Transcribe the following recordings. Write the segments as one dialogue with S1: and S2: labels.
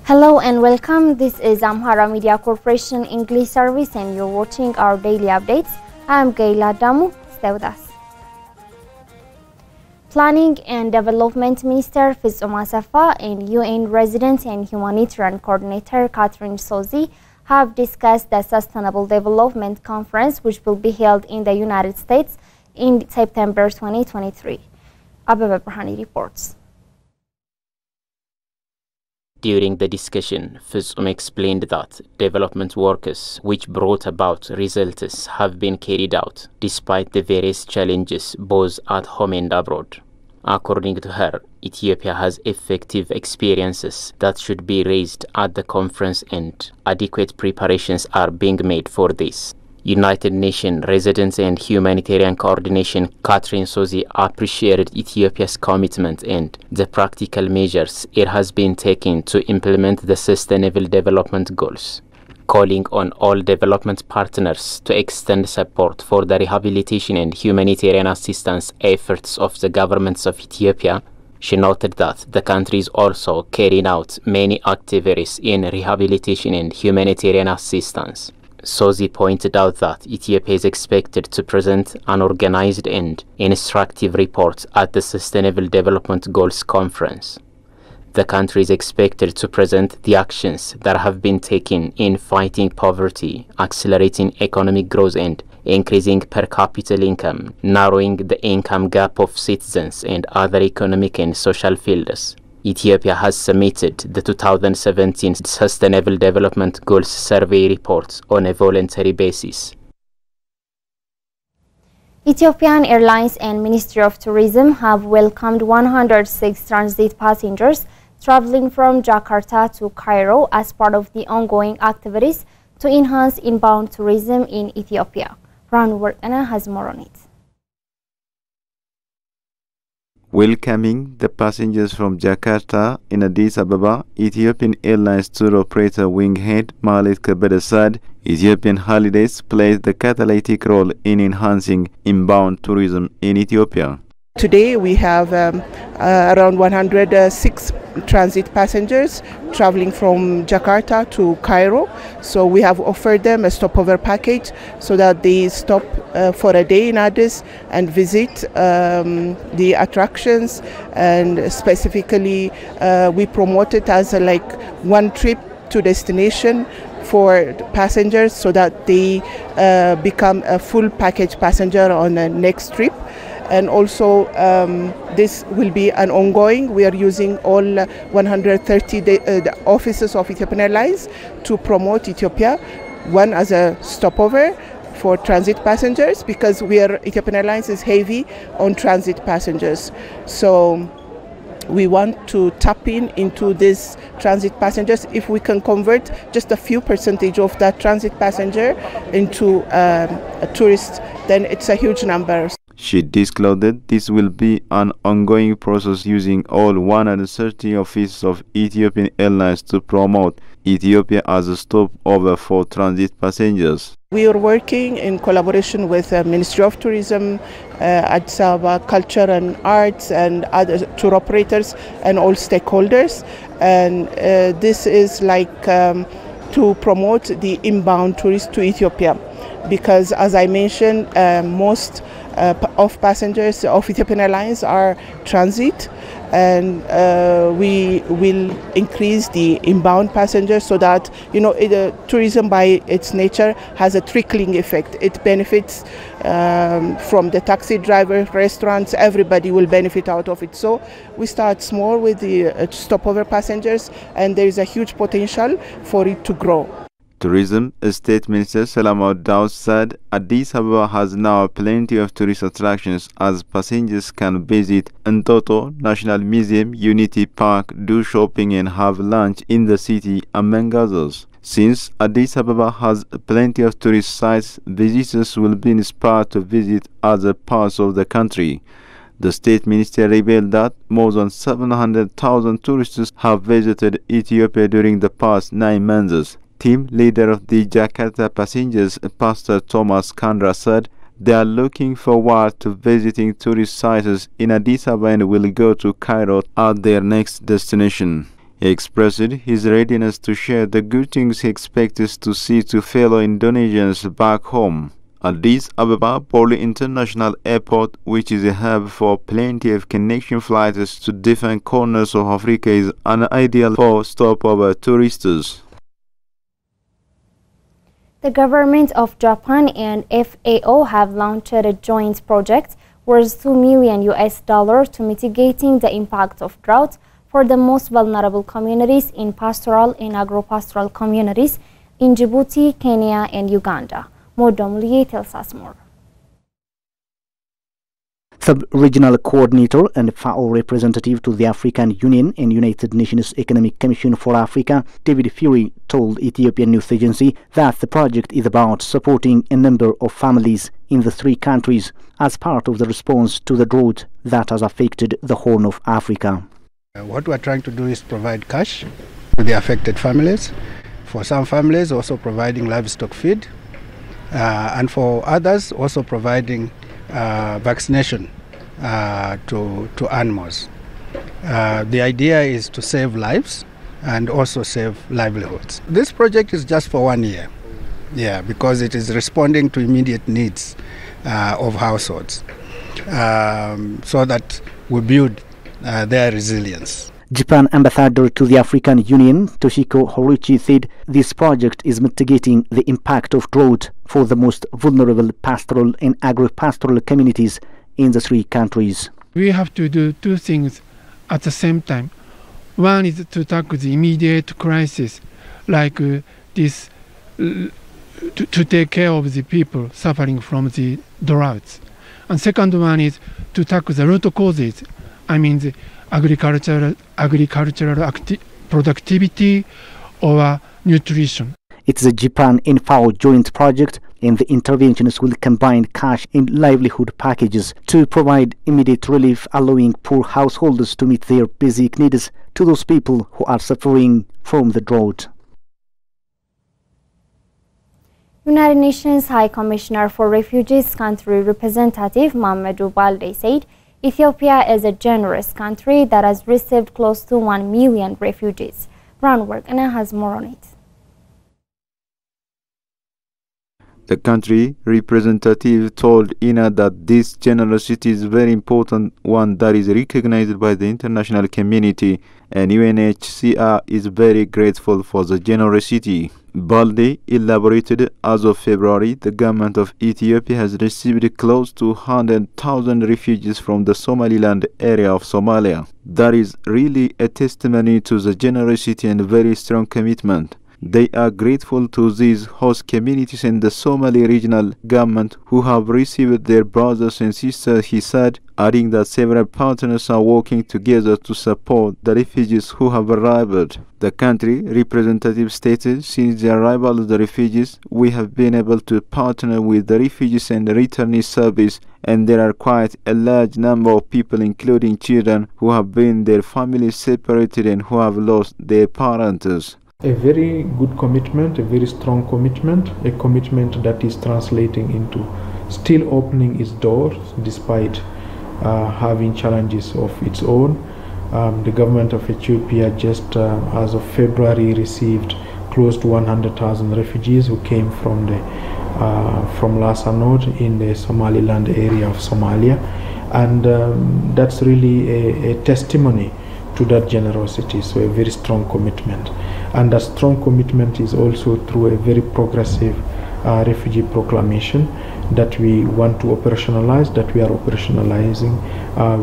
S1: Hello and welcome. This is Amhara Media Corporation English Service and you're watching our daily updates. I'm Gaila Damu. Stay with us. Planning and Development Minister Fizum Asafa and UN Resident and Humanitarian Coordinator Catherine Sozi have discussed the Sustainable Development Conference which will be held in the United States in September 2023. Ababa Brahani reports.
S2: During the discussion, Fizum explained that development works which brought about results have been carried out despite the various challenges both at home and abroad. According to her, Ethiopia has effective experiences that should be raised at the conference and adequate preparations are being made for this. United Nations Residence and Humanitarian Coordination Catherine Sozi appreciated Ethiopia's commitment and the practical measures it has been taking to implement the Sustainable Development Goals, calling on all development partners to extend support for the rehabilitation and humanitarian assistance efforts of the governments of Ethiopia. She noted that the country is also carrying out many activities in rehabilitation and humanitarian assistance. Sozi pointed out that Ethiopia is expected to present an organized and instructive report at the Sustainable Development Goals Conference. The country is expected to present the actions that have been taken in fighting poverty, accelerating economic growth and increasing per capita income, narrowing the income gap of citizens and other economic and social fields. Ethiopia has submitted the 2017 Sustainable Development Goals Survey report on a voluntary basis.
S1: Ethiopian Airlines and Ministry of Tourism have welcomed 106 transit passengers traveling from Jakarta to Cairo as part of the ongoing activities to enhance inbound tourism in Ethiopia. Ran Workana has more on it.
S3: Welcoming the passengers from Jakarta in Addis Ababa, Ethiopian Airlines tour operator Winghead Malik Kabeda said Ethiopian holidays played the catalytic role in enhancing inbound tourism in Ethiopia.
S4: Today we have around 106 transit passengers traveling from Jakarta to Cairo. So we have offered them a stopover package so that they stop for a day in Addis and visit the attractions, and specifically we promote it as like one trip to destination for passengers so that they become a full package passenger on the next trip. And also this will be an ongoing. We are using all 130 the offices of Ethiopian Airlines to promote Ethiopia, one as a stopover for transit passengers, because Ethiopian Airlines is heavy on transit passengers. So we want to tap into these transit passengers. If we can convert just a few percentage of that transit passenger into a tourist, then it's a huge number.
S3: She disclosed this will be an ongoing process using all 130 offices of Ethiopian Airlines to promote Ethiopia as a stopover for transit passengers.
S4: We are working in collaboration with the Ministry of Tourism, Addis Ababa Culture and Arts, and other tour operators and all stakeholders. And this is like to promote the inbound tourists to Ethiopia, because as I mentioned, most of passengers of Ethiopian Airlines are transit, and we will increase the inbound passengers so that, you know, tourism by its nature has a trickling effect. It benefits from the taxi driver, restaurants, everybody will benefit out of it. So we start small with the stopover passengers, and there is a huge potential for it to grow.
S3: Tourism State Minister Salamud Daud said Addis Ababa has now plenty of tourist attractions as passengers can visit Entoto National Museum, Unity Park, do shopping and have lunch in the city, among others. Since Addis Ababa has plenty of tourist sites, visitors will be inspired to visit other parts of the country. The state minister revealed that more than 700,000 tourists have visited Ethiopia during the past 9 months. Team leader of the Jakarta passengers, Pastor Thomas Kandra, said they are looking forward to visiting tourist sites in Addis Ababa and will go to Cairo at their next destination. He expressed his readiness to share the good things he expects to see to fellow Indonesians back home. Addis Ababa Bole International Airport, which is a hub for plenty of connection flights to different corners of Africa, is an ideal for stopover tourists.
S1: The government of Japan and FAO have launched a joint project worth $2 million to mitigating the impact of drought for the most vulnerable communities in pastoral and agro-pastoral communities in Djibouti, Kenya, and Uganda. Modomliye tells us more.
S5: Sub-regional coordinator and FAO representative to the African Union and United Nations Economic Commission for Africa, David Fury, told Ethiopian news agency that the project is about supporting a number of families in the three countries as part of the response to the drought that has affected the Horn of Africa.
S6: What we are trying to do is provide cash to the affected families. For some families, also providing livestock feed, and for others, also providing vaccination to animals. The idea is to save lives and also save livelihoods. This project is just for 1 year, because it is responding to immediate needs of households, so that we build their resilience.
S5: Japan ambassador to the African Union, Toshiko Horiuchi, said this project is mitigating the impact of drought for the most vulnerable pastoral and agro-pastoral communities in the three countries.
S7: We have to do two things at the same time. One is to tackle the immediate crisis, like this, to take care of the people suffering from the droughts. And second one is to tackle the root causes. I mean the agricultural productivity or nutrition.
S5: It's a Japan and FAO joint project, and the interventions will combine cash and livelihood packages to provide immediate relief, allowing poor householders to meet their basic needs to those people who are suffering from the drought.
S1: United Nations High Commissioner for Refugees Country Representative Mamadou Baldé said Ethiopia is a generous country that has received close to 1 million refugees. Groundwork Anna has more on it.
S3: The country representative told INA that this generosity is a very important one that is recognized by the international community, and UNHCR is very grateful for the generosity. Balde elaborated, as of February, the government of Ethiopia has received close to 100,000 refugees from the Somaliland area of Somalia. That is really a testimony to the generosity and very strong commitment. They are grateful to these host communities and the Somali regional government who have received their brothers and sisters, he said, adding that several partners are working together to support the refugees who have arrived. The country representative stated, since the arrival of the refugees, we have been able to partner with the Refugees and Returnees Service, and there are quite a large number of people, including children, who have been their families separated and who have lost their parents.
S8: A very good commitment, a very strong commitment, a commitment that is translating into still opening its doors despite having challenges of its own. The government of Ethiopia just as of February received close to 100,000 refugees who came from Lasa Node in the Somaliland area of Somalia, and that's really a testimony to that generosity, so a very strong commitment. And that strong commitment is also through a very progressive refugee proclamation that we want to operationalize, that we are operationalizing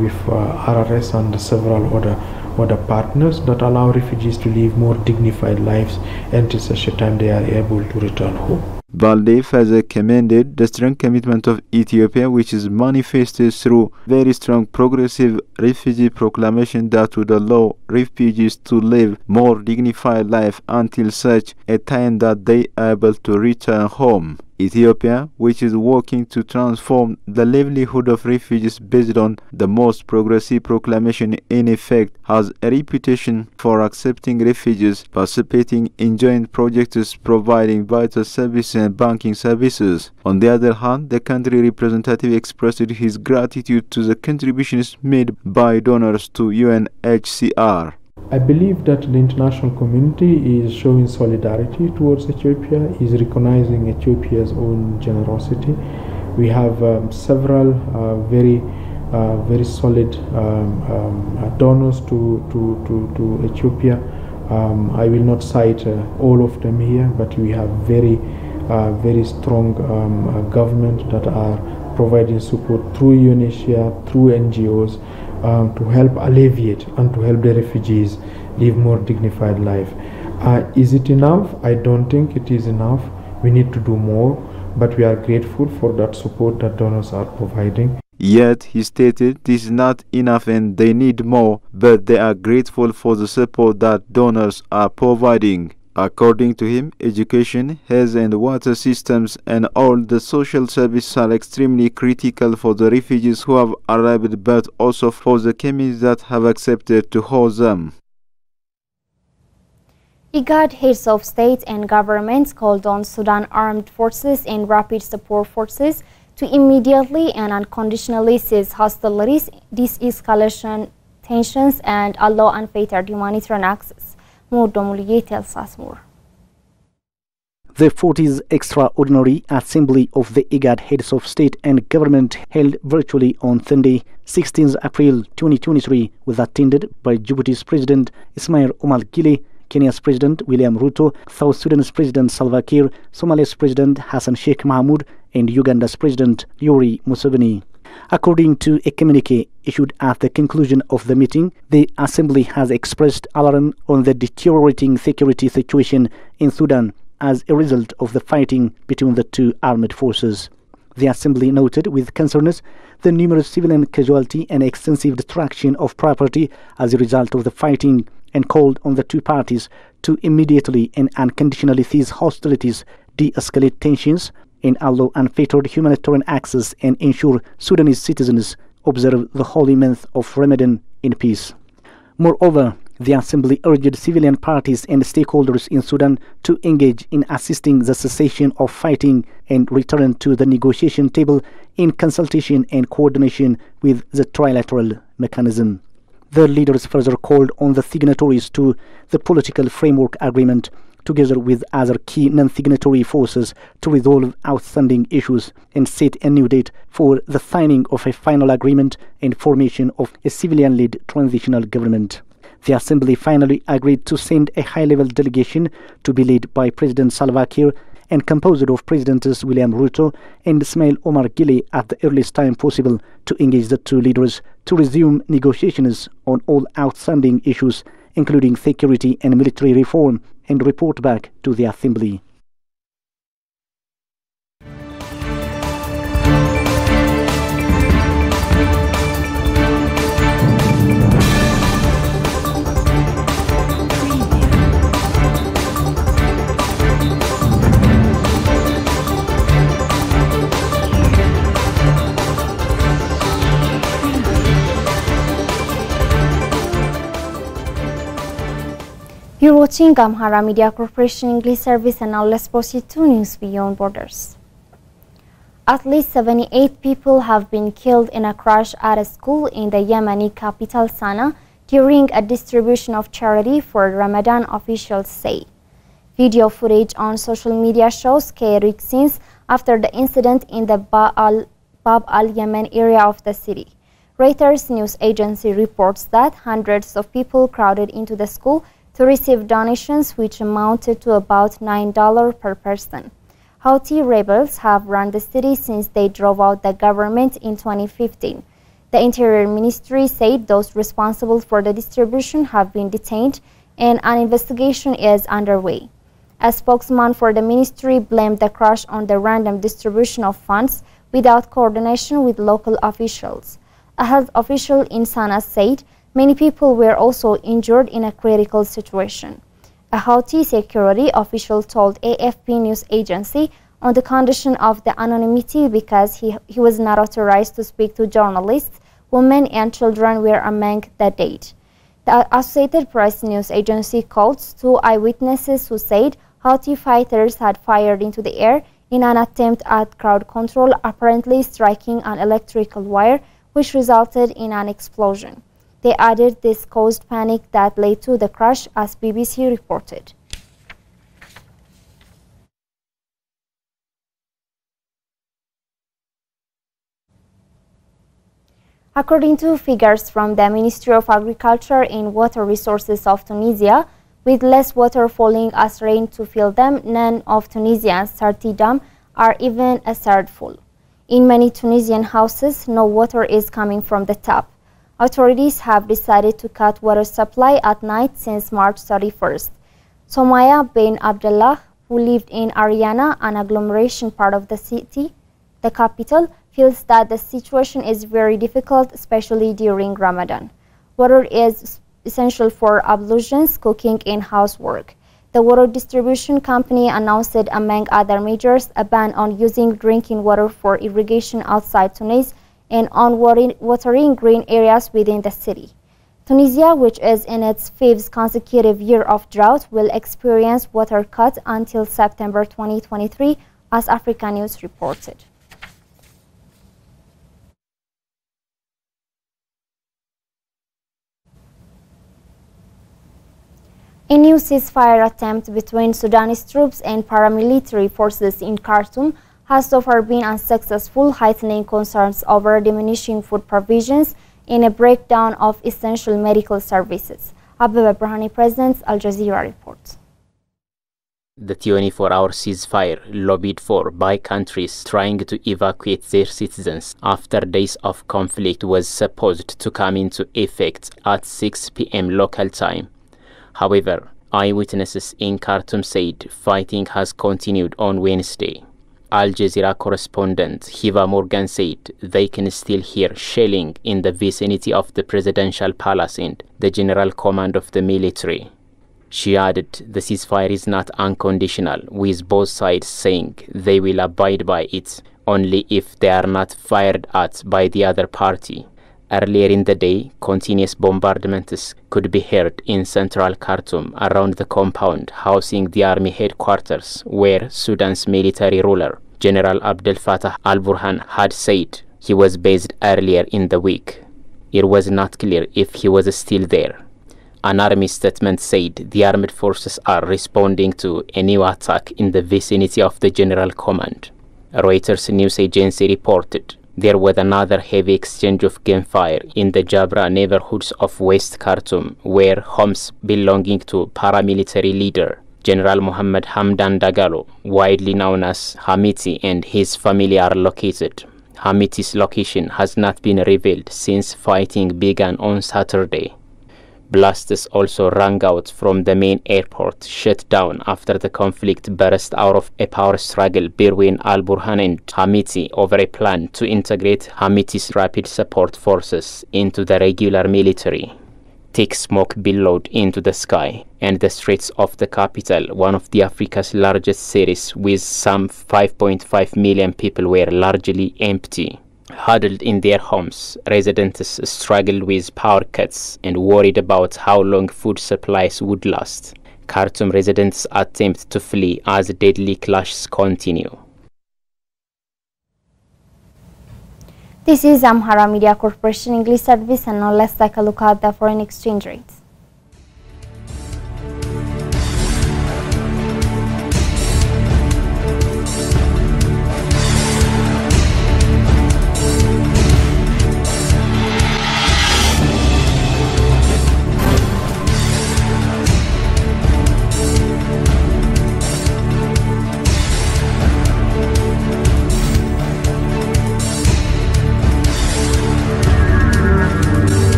S8: with RRS and several other partners that allow refugees to live more dignified lives until such a time they are able to return home.
S3: Balde further commended the strong commitment of Ethiopia, which is manifested through very strong progressive refugee proclamation that would allow refugees to live more dignified life until such a time that they are able to return home. Ethiopia, which is working to transform the livelihood of refugees based on the most progressive proclamation in effect, has a reputation for accepting refugees, participating in joint projects providing vital services and banking services. On the other hand, the country representative expressed his gratitude to the contributions made by donors to UNHCR.
S8: I believe that the international community is showing solidarity towards Ethiopia, is recognizing Ethiopia's own generosity. We have several very solid donors to Ethiopia. I will not cite all of them here, but we have very strong government that are providing support through UNHCR, through NGOs, to help alleviate and to help the refugees live more dignified life. Is it enough? I don't think it is enough. We need to do more, but we are grateful for that support that donors are providing.
S3: Yet, he stated this is not enough and they need more, but they are grateful for the support that donors are providing. According to him, education, health and water systems and all the social services are extremely critical for the refugees who have arrived, but also for the communities that have accepted to host them.
S1: IGAD heads of state and governments called on Sudan Armed Forces and Rapid Support Forces to immediately and unconditionally cease hostilities, de-escalation tensions, and allow unfettered humanitarian access. Modomuliye tells us more.
S5: The 40th Extraordinary Assembly of the IGAD Heads of State and Government held virtually on Sunday, 16th April 2023, was attended by Djibouti's President Ismail Omar Guelleh, Kenya's President William Ruto, South Sudan's President Salva Kiir, Somalia's President Hassan Sheikh Mohamud, and Uganda's President Yoweri Museveni. According to a communique issued at the conclusion of the meeting, the Assembly has expressed alarm on the deteriorating security situation in Sudan as a result of the fighting between the two armed forces. The Assembly noted with concerns the numerous civilian casualty and extensive destruction of property as a result of the fighting, and called on the two parties to immediately and unconditionally cease hostilities, de-escalate tensions, and allow unfettered humanitarian access and ensure Sudanese citizens observe the holy month of Ramadan in peace. Moreover, the Assembly urged civilian parties and stakeholders in Sudan to engage in assisting the cessation of fighting and return to the negotiation table in consultation and coordination with the trilateral mechanism. The leaders further called on the signatories to the political framework agreement, together with other key non-signatory forces, to resolve outstanding issues and set a new date for the signing of a final agreement and formation of a civilian-led transitional government. The Assembly finally agreed to send a high-level delegation to be led by President Salva Kiir and composed of Presidents William Ruto and Ismail Omar Guelleh at the earliest time possible to engage the two leaders to resume negotiations on all outstanding issues, including security and military reform, and report back to the Assembly.
S1: You're watching Amhara Media Corporation English Service, and now let's proceed to news beyond borders. At least 78 people have been killed in a crash at a school in the Yemeni capital Sana'a during a distribution of charity for Ramadan, officials say. Video footage on social media shows chaotic scenes after the incident in the Bab al-Yemen area of the city. Reuters news agency reports that hundreds of people crowded into the school to receive donations, which amounted to about $9 per person. Houthi rebels have run the city since they drove out the government in 2015. The Interior Ministry said those responsible for the distribution have been detained and an investigation is underway. A spokesman for the ministry blamed the crash on the random distribution of funds without coordination with local officials. A health official in Sana'a said many people were also injured in a critical situation. A Houthi security official told AFP news agency on the condition of the anonymity because he was not authorized to speak to journalists, women and children were among the dead. The Associated Press news agency quotes two eyewitnesses who said Houthi fighters had fired into the air in an attempt at crowd control, apparently striking an electrical wire, which resulted in an explosion. They added this caused panic that led to the crash, as BBC reported. According to figures from the Ministry of Agriculture and Water Resources of Tunisia, with less water falling as rain to fill them, none of Tunisia's 30 dams are even a third full. In many Tunisian houses, no water is coming from the tap. Authorities have decided to cut water supply at night since March 31st. Somaya bin Abdullah, who lived in Ariana, an agglomeration part of the city, the capital, feels that the situation is very difficult, especially during Ramadan. Water is essential for ablutions, cooking, and housework. The water distribution company announced, among other measures, a ban on using drinking water for irrigation outside Tunis and on watering green areas within the city. Tunisia, which is in its 5th consecutive year of drought, will experience water cuts until September 2023, as Africa News reported. A new ceasefire attempt between Sudanese troops and paramilitary forces in Khartoum has so far been unsuccessful, heightening concerns over diminishing food provisions and a breakdown of essential medical services. Abeba Brahani presents Al Jazeera reports.
S2: The 24-hour ceasefire, lobbied for by countries trying to evacuate their citizens after days of conflict, was supposed to come into effect at 6 p.m. local time. However, eyewitnesses in Khartoum said fighting has continued on Wednesday. Al Jazeera correspondent Hiva Morgan said they can still hear shelling in the vicinity of the presidential palace and the general command of the military. She added the ceasefire is not unconditional, with both sides saying they will abide by it only if they are not fired at by the other party. Earlier in the day, continuous bombardments could be heard in central Khartoum around the compound housing the army headquarters, where Sudan's military ruler, General Abdel Fattah al-Burhan, had said he was based earlier in the week. It was not clear if he was still there. An army statement said the armed forces are responding to a new attack in the vicinity of the general command. Reuters news agency reported there was another heavy exchange of gunfire in the Jabra neighborhoods of West Khartoum, where homes belonging to paramilitary leader General Mohammed Hamdan Dagalo, widely known as Hamiti, and his family are located. Hamiti's location has not been revealed since fighting began on Saturday. Blasts also rang out from the main airport, shut down after the conflict burst out of a power struggle between Al-Burhan and Hamiti over a plan to integrate Hamiti's rapid support forces into the regular military. Thick smoke billowed into the sky, and the streets of the capital, one of the Africa's largest cities with some 5.5 million people, were largely empty. Huddled in their homes, residents struggled with power cuts and worried about how long food supplies would last. Khartoum residents attempt to flee as deadly clashes continue.
S1: This is Amhara Media Corporation English Service, and now let's take a look at the foreign exchange rates.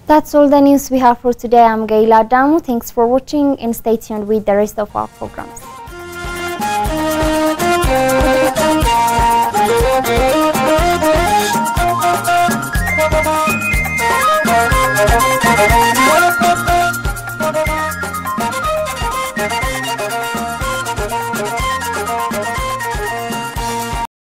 S1: That's all the news we have for today. I'm Gaila Damu. Thanks for watching and stay tuned with the rest of our programs.